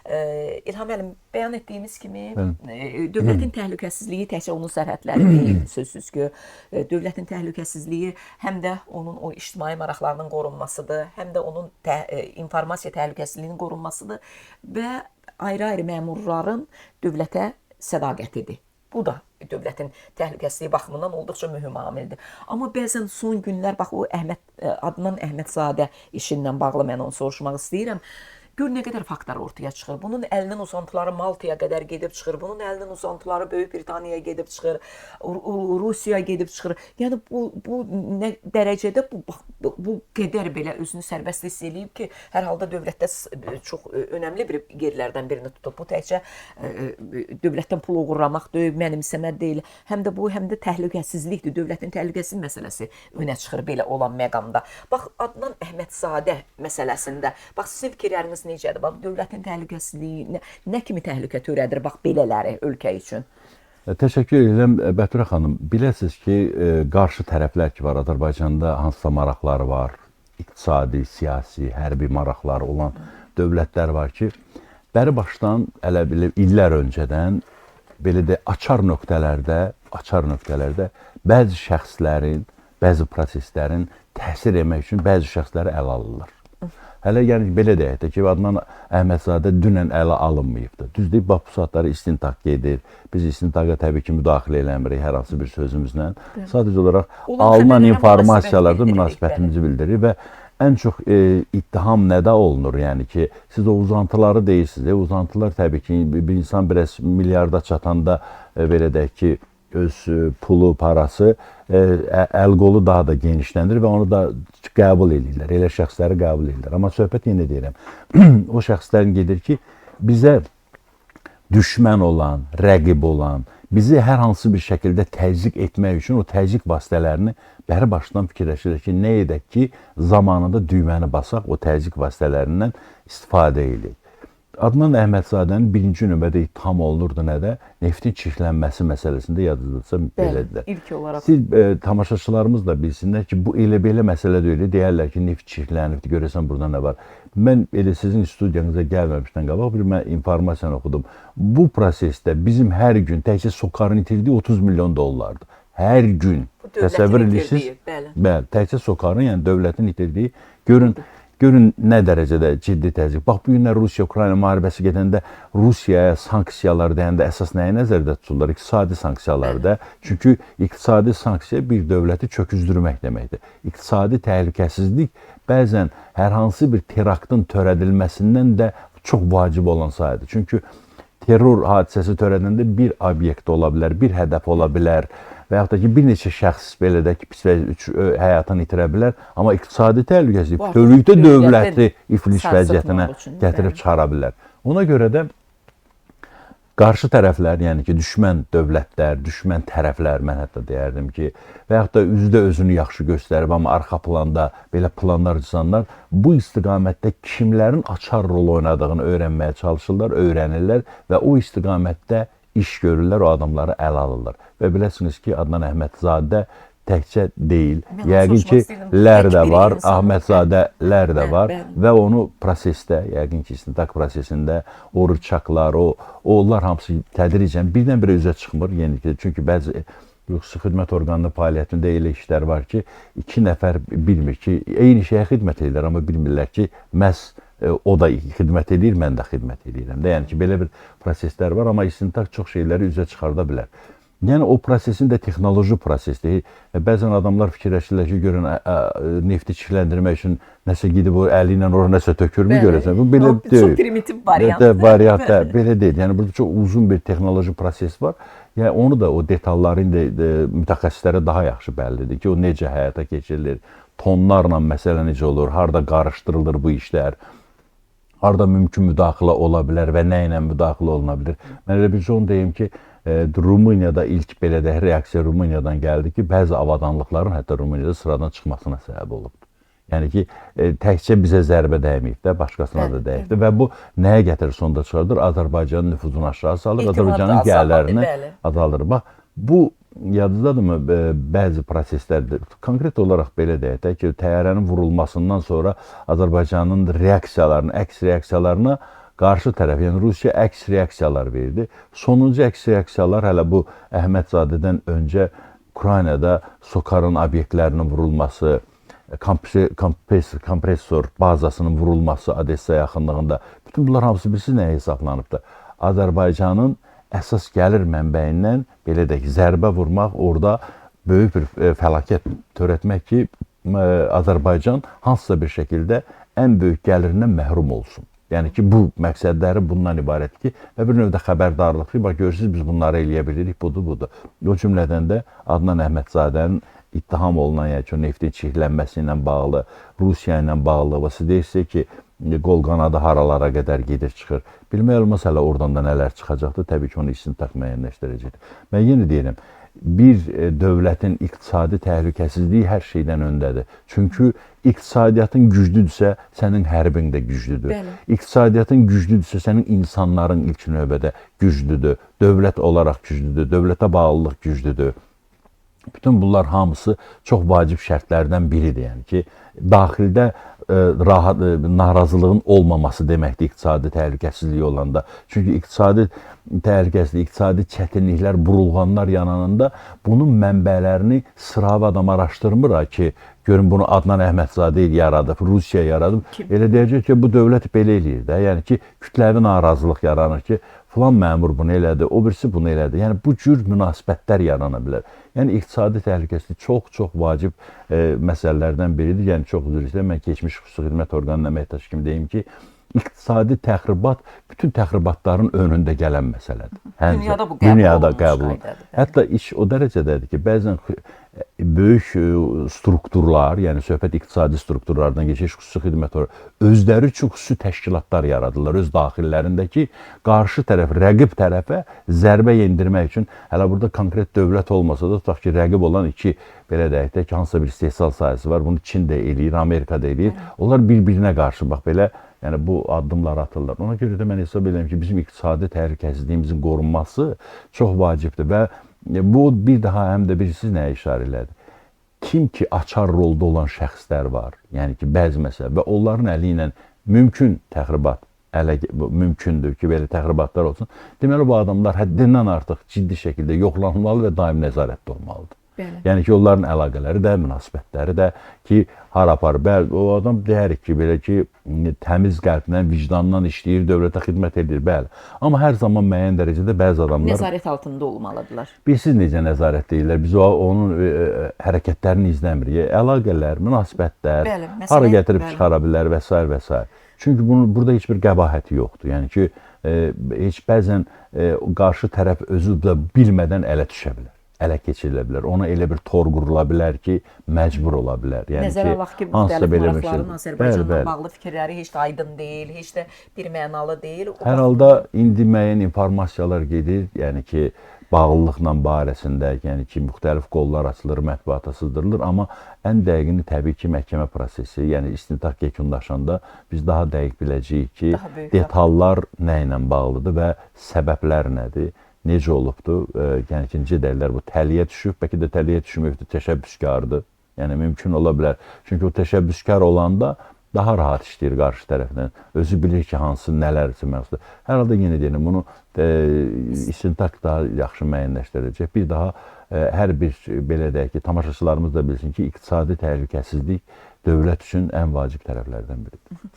İlham müəllim, bəyan etdiyimiz kimi dövlətin təhlükəsizliyi təkcə onun sərhədləri deyil, sözsüz ki, dövlətin təhlükəsizliyi həm də onun o ictimai maraqlarının qorunmasıdır, həm də onun informasiya təhlükəsizliyinin qorunmasıdır və ayrı-ayrı məmurların dövlətə sədaqətidir. Bu da dövlətin təhlükəsizliyi baxımından olduqca mühüm amildir. Amma bəzən son günlər, bax o Adnan Əhmədzadə işindən bağlı mən onu soruşmaq istəyirəm. Gör nə qədər faktlar ortaya çıxır. Bunun əlinin uzantıları Maltaya qədər gedib çıxır. Bunun əlinin uzantıları Böyük Britaniyaya gedib çıxır. Rusiyaya gedib çıxır. Yəni bu nə dərəcədə bu qədər belə özünü sərbəst hiss eləyib ki, hər halda dövlətdə çox önəmli bir yerlərdən birini tutub. Bu təkcə dövlətdən pul uğurlamaq deyil, mənimsəmə deyil. Həm də bu, həm də təhlükəsizlikdir. Dövlətin təhlükəsizlik məsələsi önə çıxır belə olan məqamda. Bax, Adnan Əhmədzadə məsələsində, bax, sizin fikirləriniz necədir? Bax, dövlətin təhlükəsizliyi nə kimi təhlükə törədir, bax, belələri ölkə üçün? Təşəkkür edirəm, Bəturə xanım. Biləsiniz ki, qarşı tərəflər ki var, Azərbaycanda hansısa maraqları var, iqtisadi, siyasi, hərbi maraqları olan dövlətlər var ki, bəri başdan, elə bilir, illər öncədən, belə də açar nöqtələrdə bəzi şəxslərin, bəzi proseslərin təsir etmək üçün bəzi şəxsləri ələ alırlar. Hələ yəni belə deyək də ki, Adnan Əhmədzadə dünən ələ alınmayıbdır. Düzdür, bax bu saatları istintaq gedir. Biz istintaqa təbii ki, müdaxilə eləmirik hər hansı bir sözümüzlə. Sadəcə olaraq alınan informasiyalarda münasibətimizi bildirir və ən çox ittiham nədə olunur? Yəni ki, siz o uzantıları deyirsiniz. Uzantılar təbii ki, bir insan biraz milyarda çatanda belə deyək ki, öz pulu, parası, əl-qolu daha da genişləndir və onu da qəbul edirlər, elə şəxsləri qəbul edirlər. Amma söhbət yenə deyirəm, o şəxslərin gedir ki, bizə düşmən olan, rəqib olan, bizi hər hansı bir şəkildə təzyiq etmək üçün o təzyiq vasitələrini bəri başdan fikirləşirlər ki, nə edək ki, zamanında düyməni basaq, o təzyiq vasitələrindən istifadə edək. Adnan Əhmədzadənin birinci növbədə ittiham olunurdu nədə? Neftin çirklənməsi məsələsində yadınızda belədir. İlk olaraq. Siz tamaşaçılarımız da bilsinlər ki, bu elə-belə məsələ deyil. Deyərlər ki, neft çirklənibdir, görəsən burada nə var. Mən elə sizin studiyanıza gəlməmişdən qabaq bir informasiyanı oxudum. Bu prosesdə bizim hər gün təkcə SOCAR-ın itirdiyi 30 milyon dollardır. Hər gün. Təsəvvür edirsiniz? Bəli, təkcə SOCAR-ın, yəni dövlətin itirdiyi, görün nə dərəcədə ciddi təzyiq. Bax, bu günlər Rusiya-Ukrayna müharibəsi gedəndə Rusiyaya sanksiyalar deyəndə əsas nəyi nəzərdə tuturlar? İqtisadi sanksiyalarda. Çünki iqtisadi sanksiya bir dövləti çöküzdürmək deməkdir. İqtisadi təhlükəsizlik bəzən hər hansı bir teraktın törədilməsindən də çox vacib olan sayıdır. Çünki terror hadisəsi törədəndə bir obyekt ola bilər, bir hədəf ola bilər. Və yaxud da ki, bir neçə şəxs belə də ki, pis həyatını itirə bilər. Amma iqtisadi təhlükəsizlik bütövlükdə dövləti iflis vəziyyətinə gətirib çıxara bilər. Ona görə də qarşı tərəflər, yəni ki, düşmən dövlətlər, düşmən tərəflər, mən hətta deyərdim ki, və yaxud da üzdə özünü yaxşı göstərib, amma arxa planda belə planlar cızanlar bu istiqamətdə kimlərin açar rol oynadığını öyrənməyə çalışırlar, öyrənirlər və o istiqamətdə iş görürlər, o adamları ələ alırlar. Və biləsiniz ki, Adnan Əhmədzadə təkcə deyil, yəqin ki, lər də var, Əhmədzadələr də var və onu prosesdə, yəqin ki, istintaq prosesində o rıçaqlar, onlar hamısı tədricən birdən-birə üzə çıxmır. Çünki bəzi xidmət orqanının fəaliyyətində elə işlər var ki, iki nəfər bilmir ki, eyni şeyə xidmət edirlər, amma bilmirlər ki, məhz o da xidmət edir, mən də xidmət edirəm. Yəni ki, belə bir proseslər var, amma istintaq çox şeyləri üzə çıxarda bilər. Yəni, o prosesin də texnoloji prosesdir. Bəzən adamlar fikirləşirlər ki, görün, nefti çirkləndirmək üçün nəsə gidib o əli ilə oraya nəsə tökürmü görəsən? Bu belə deyil. Çox primitiv variantdır. Variantda belə deyil. Yəni, burada çox uzun bir texnoloji proses var. Yəni, onu da, o detalları indi mütəxəssislərə daha yaxşı bəllidir ki, o necə həyata keçirilir, tonlarla məsələ necə olur, harada qarışdırılır bu işlər, harada mümkün müdaxilə ola bilər və nə ilə müdaxilə oluna bilər. Mən elə bir onu deyim ki, Rumuniyada ilk belə də reaksiya Rumuniyadan gəldi ki, bəzi avadanlıqların hətta Rumuniyada sıradan çıxmasına səbəb olubdur. Yəni ki, təkcə bizə zərbə dəyməyib də, başqasına da dəyibdir və bu nəyə gətirir sonda çıxardır? Azərbaycanın nüfuzunu aşağı salır, Azərbaycanın gəlirlərini azaldır. Bax, bu yadınızdadırmı bəzi proseslərdə, konkret olaraq belə deyək də ki, təyyarənin vurulmasından sonra Azərbaycanın reaksiyalarını, əks reaksiyalarına qarşı tərəf, yəni Rusiya əks reaksiyalar verdi. Sonuncu əks reaksiyalar hələ bu Əhmədzadədən öncə Ukraynada SOCAR-ın obyektlərinin vurulması, kompressor bazasının vurulması Odessa yaxınlığında. Bütün bunlar hamısı bilirsiniz nəyə hesablanıbdır? Azərbaycanın əsas gəlir mənbəyindən belə də ki, zərbə vurmaq, orada böyük bir fəlakət törətmək ki, Azərbaycan hansısa bir şəkildə ən böyük gəlirindən məhrum olsun. Yəni ki, bu məqsədləri bundan ibarət ki, və bir növdə xəbərdarlıq ki, bax görürsünüz biz bunları eləyə bilirik, budur. O cümlədən də Adnan Əhmədzadənin ittiham olunan, yəni ki, o neftin çirklənməsi ilə bağlı, Rusiya ilə bağlı, və siz deyirsiniz ki, qol qanadı haralara qədər gedir, çıxır. Bilmək olmaz hələ oradan da nələr çıxacaqdır, təbii ki, onu istintaq müəyyənləşdirəcəkdir. Mən yenə deyirəm, bir dövlətin iqtisadi təhlükəsizliyi hər şeydən öndədir. Çünki iqtisadiyyatın güclüdürsə, sənin hərbin də güclüdür. Bəli. İqtisadiyyatın güclüdürsə, sənin insanların ilk növbədə güclüdür. Dövlət olaraq güclüdür, dövlətə bağlılıq güclüdür. Bütün bunlar hamısı çox vacib şərtlərdən biridir. Yəni ki, daxildə narazılığın olmaması deməkdir iqtisadi təhlükəsizlik olanda. Çünki iqtisadi təhlükəsizlik, iqtisadi çətinliklər, burulğanlar yanında bunun mənbələrini sıravi adam araşdırmır ki, görün bunu Adnan Əhmədzadə yaradıb, Rusiya yaradıb. Elə deyəcək ki, bu dövlət belə eləyir də. Yəni ki, kütləvi narazılıq yaranır ki, filan məmur bunu elədi, o birisi bunu elədi. Yəni bu cür münasibətlər yarana bilər. Yəni iqtisadi təhlükəsizlik çox vacib məsələlərdən biridir. Yəni çox üzr istəyirəm, mən keçmiş xüsusi xidmət orqanının əməkdaşı kimi deyim ki, iqtisadi təxribat bütün təxribatların önündə gələn məsələdir. Dünyada bu qəbul olunmuş. Hətta iş o dərəcədədir ki, bəzən böyük strukturlar, yəni söhbət iqtisadi strukturlardan keçir, xüsusi xidmət özləri üçün xüsusi təşkilatlar yaradırlar öz daxillərindəki qarşı tərəf, rəqib tərəfə zərbə yendirmək üçün. Hələ burada konkret dövlət olmasa da, tutaq ki, rəqib olan iki, belə deyək də ki, hansısa bir istehsal sahəsi var, bunu Çin də eləyir, Amerika da eləyir. Onlar bir-birinə qarşı, bax belə, yəni bu addımlar atırlar. Ona görə də mən hesab edirəm ki, bizim iqtisadi təhlükəsizliyimizin qorunması çox vacibdir və bu bir daha həm də bilirsiniz nəyə işarə elədir? Kim ki açar rolda olan şəxslər var, yəni ki bəzi məsələ və onların əli ilə mümkün təxribat, mümkündür ki, belə təxribatlar olsun. Deməli bu adamlar həddindən artıq ciddi şəkildə yoxlanılmalı və daimi nəzarətdə olmalıdır. Bəli. Yəni ki, onların əlaqələri də, münasibətləri də ki, hara apar. Bəli, o adam deyirik ki, belə ki, təmiz qəlbdən, vicdandan işləyir, dövlətə xidmət edir, bəli. Amma hər zaman müəyyən dərəcədə bəzi adamlar nəzarət altında olmalıdırlar. Bilirsiniz necə nəzarət deyirlər? Biz onun hərəkətlərini izləmirik. Əlaqələr, münasibətlər, Bəli, hara gətirib çıxara bilər və s. Çünki burada heç bir qəbahəti yoxdur. Yəni ki, heç bəzən qarşı tərəf özü də bilmədən ələ düşə bilər. Ələ keçirilə bilər. Ona elə bir tor qurula bilər ki, məcbur ola bilər. Yəni nəzərə alaq ki, müxtəlif maraqların Azərbaycanla bağlı fikirləri heç də aydın deyil, heç də bir mənalı deyil. Hər halda indi müəyyən informasiyalar gedir, yəni ki, bağlılıqla barəsində, yəni ki, müxtəlif qollar açılır, mətbuata sızdırılır, amma ən dəqiqini təbii ki, məhkəmə prosesi, yəni istintaq yekunlaşanda biz daha dəqiq biləcəyik ki, detallar nə ilə bağlıdır və səbəblər nədir, necə olubdur, yəni ki, necə deyirlər, bu təliyə düşüb, bəlkə də təliyə düşməkdir, təşəbbüskardır, yəni mümkün ola bilər. Çünki o təşəbbüskar olanda daha rahat işləyir qarşı tərəfdən. Özü bilir ki, hansı nələr üçün məqsəd. Hər halda yenə deyirəm, bunu istintaq daha yaxşı müəyyənləşdirəcək. Bir daha hər bir, belə deyək ki, tamaşaçılarımız da bilsin ki, iqtisadi təhlükəsizlik dövlət üçün ən vacib tərəflərdən biridir.